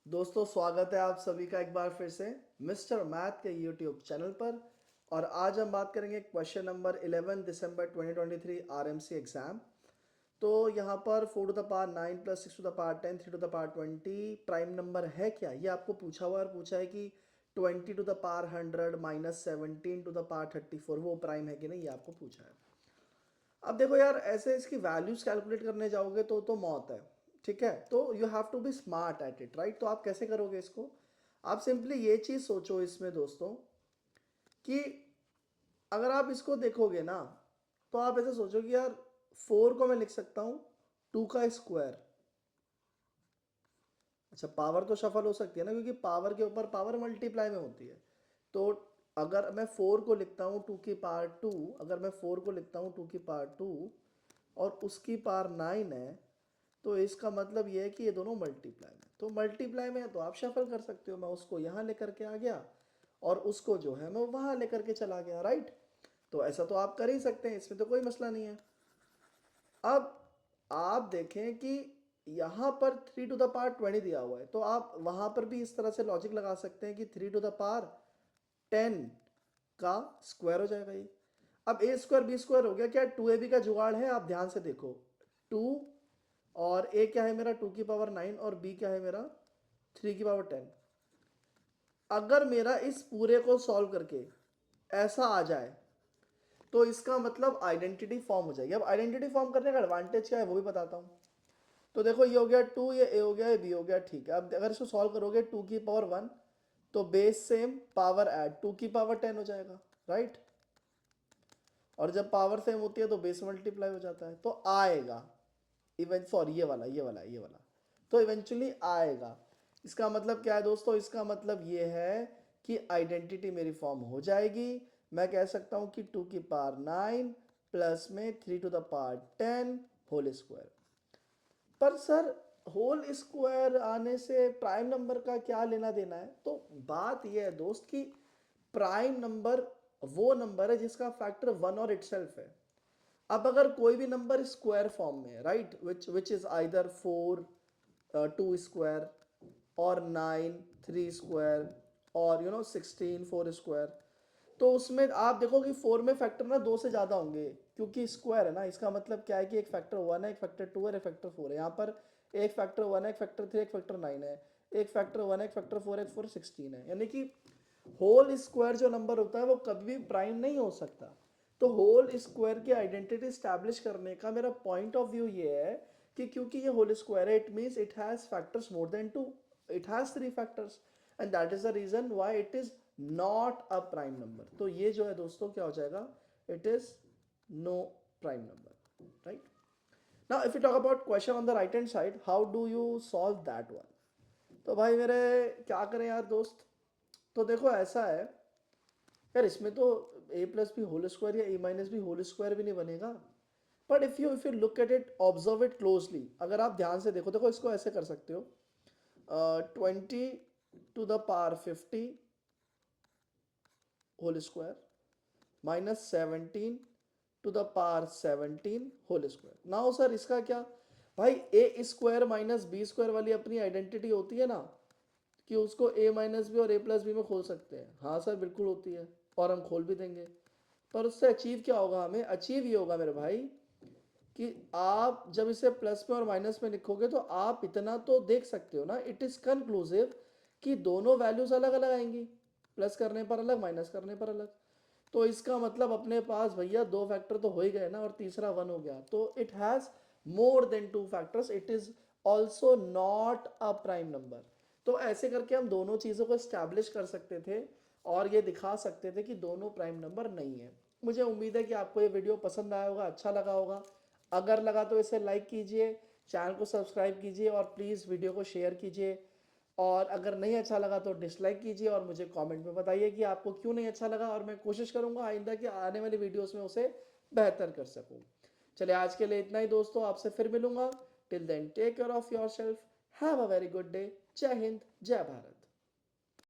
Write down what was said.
दोस्तों स्वागत है आप सभी का एक बार फिर से मिस्टर मैथ के यूट्यूब चैनल पर। और आज हम बात करेंगे क्वेश्चन नंबर 11 दिसंबर 2023 आरएमसी एग्जाम। तो यहाँ पर 4 to the power 9 plus 6 to the power 10 3 to the power 20 prime number है क्या, ये आपको पूछा हुआ है। और पूछा है कि 20 to the power 100 minus 17 to the power 34 वो प्राइम है कि नहीं, ये आपको पूछा है। अब देखो यार, ऐसे इसकी वैल्यूज कैलकुलेट करने जाओगे तो मौत है। ठीक है, तो you have to be smart at it, right. तो आप कैसे करोगे इसको? आप सिंपली ये चीज सोचो इसमें दोस्तों कि अगर आप इसको देखोगे ना, तो आप ऐसे सोचो कि यार 4 को मैं लिख सकता हूं 2 का स्क्वायर। अच्छा, पावर तो शफल हो सकती है ना, क्योंकि पावर के ऊपर पावर मल्टीप्लाई में होती है। तो अगर मैं 4 को लिखता हूँ 2 की पावर 2, अगर मैं 4 को लिखता हूँ 2 की पावर 2 और उसकी पावर 9 है, तो इसका मतलब ये है कि ये दोनों मल्टीप्लाई में, तो मल्टीप्लाई में है तो आप शफल कर सकते हो। मैं उसको यहाँ लेकर के आ गया और उसको जो है मैं वहाँ लेकर के चला गया, राइट। तो ऐसा तो आप कर ही सकते हैं, इसमें तो कोई मसला नहीं है। अब आप देखें कि यहाँ पर 3 टू द पावर 20 दिया हुआ है, तो आप वहाँ पर भी इस तरह से लॉजिक लगा सकते हैं कि 3 टू द पावर 10 का स्क्वायर हो जाएगा ये। अब ए स्क्वायर बी स्क्वायर हो गया, क्या 2ab का जुगाड़ है? आप ध्यान से देखो, 2 और ए क्या है मेरा 2 की पावर 9 और बी क्या है मेरा 3 की पावर 10। अगर मेरा इस पूरे को सॉल्व करके ऐसा आ जाए तो इसका मतलब आइडेंटिटी फॉर्म हो जाएगी। अब आइडेंटिटी फॉर्म करने का एडवांटेज क्या है वो भी बताता हूँ। तो देखो, ये हो गया 2, ये ए हो गया, ये बी हो गया, ठीक है। अब अगर इसको सॉल्व करोगे 2 की पावर 1 तो बेस सेम पावर ऐड 2 की पावर 10 हो जाएगा, राइट। और जब पावर सेम होती है तो बेस मल्टीप्लाई हो जाता है, तो आएगा इवेंट सॉरी ये वाला तो इवेंचुअली आएगा। इसका मतलब क्या है दोस्तों? इसका मतलब ये है कि आइडेंटिटी मेरी फॉर्म हो जाएगी। मैं कह सकता हूं कि 2 की पावर 9 प्लस में 3 to the power 10 whole square. पर सर, होल स्क्वायर आने से प्राइम नंबर का क्या लेना देना है? तो बात यह है दोस्त कि प्राइम नंबर वो नंबर है जिसका फैक्टर 1 और इटसेल्फ है। अब अगर कोई भी नंबर स्क्वायर फॉर्म में है, right, which is either 4 2 square और 9 3 स्क्वायर और 16 4 स्क्वायर, तो उसमें आप देखो कि 4 में फैक्टर ना 2 से ज़्यादा होंगे, क्योंकि स्क्वायर है ना। इसका मतलब क्या है कि एक फैक्टर 1 है, एक फैक्टर 2 है, एक फैक्टर 4 है। यहाँ पर एक फैक्टर 1 है, एक फैक्टर 3, एक फैक्टर 9 है, एक फैक्टर 1 है, एक फैक्टर 4, एक 4 16 है। यानी कि होल स्क्वायर जो नंबर होता है वो कभी भी प्राइम नहीं हो सकता। तो होल स्क्वायर की आइडेंटिटी स्टैब्लिश करने का मेरा पॉइंट ऑफ व्यू ये है कि क्योंकि ये होल स्क्वायर है, it means it has factors more than 2, it has 3 factors, and that is the reason why it is not a prime number. तो ये जो है दोस्तों क्या हो जाएगा, it is no prime number, right. Now if you talk about question on the right hand side, how do you solve that one? तो भाई मेरे क्या करें यार दोस्त? तो देखो ऐसा है यार, इसमें तो ए प्लस भी होल स्क्वायर या ए माइनस भी होल स्क्वायर भी नहीं बनेगा। But if you look at it, observe it closely, अगर आप ध्यान से देखो, देखो इसको ऐसे कर सकते हो, 20 to the power 50 whole square minus 17 to the power 17 whole square. Now sir इसका क्या? भाई A square minus B square वाली अपनी आइडेंटिटी होती है ना, कि उसको ए माइनस बी और ए प्लस बी में खोल सकते हैं। हाँ सर बिल्कुल होती है, और हम खोल भी देंगे। पर उससे अचीव क्या होगा? हमें अचीव ये होगा मेरे भाई कि आप जब इसे प्लस में और माइनस में लिखोगे तो आप इतना तो देख सकते हो ना, इट इज कंक्लूसिव कि दोनों वैल्यूज अलग अलग आएंगी, प्लस करने पर अलग, माइनस करने पर अलग। तो इसका मतलब अपने पास भैया 2 फैक्टर तो हो ही गए ना, और तीसरा 1 हो गया, तो it has more than 2 factors, it is also not a prime number. तो ऐसे करके हम दोनों चीज़ों को स्टैब्लिश कर सकते थे और ये दिखा सकते थे कि दोनों प्राइम नंबर नहीं है। मुझे उम्मीद है कि आपको ये वीडियो पसंद आया होगा, अच्छा लगा होगा। अगर लगा तो इसे लाइक कीजिए, चैनल को सब्सक्राइब कीजिए और प्लीज़ वीडियो को शेयर कीजिए। और अगर नहीं अच्छा लगा तो डिसलाइक कीजिए और मुझे कमेंट में बताइए कि आपको क्यों नहीं अच्छा लगा, और मैं कोशिश करूंगा आइंदा कि आने वाली वीडियोस में उसे बेहतर कर सकूं। चलिए आज के लिए इतना ही दोस्तों, आपसे फिर मिलूंगा। Till then take care of yourself, have a very good day. जय हिंद, जय भारत।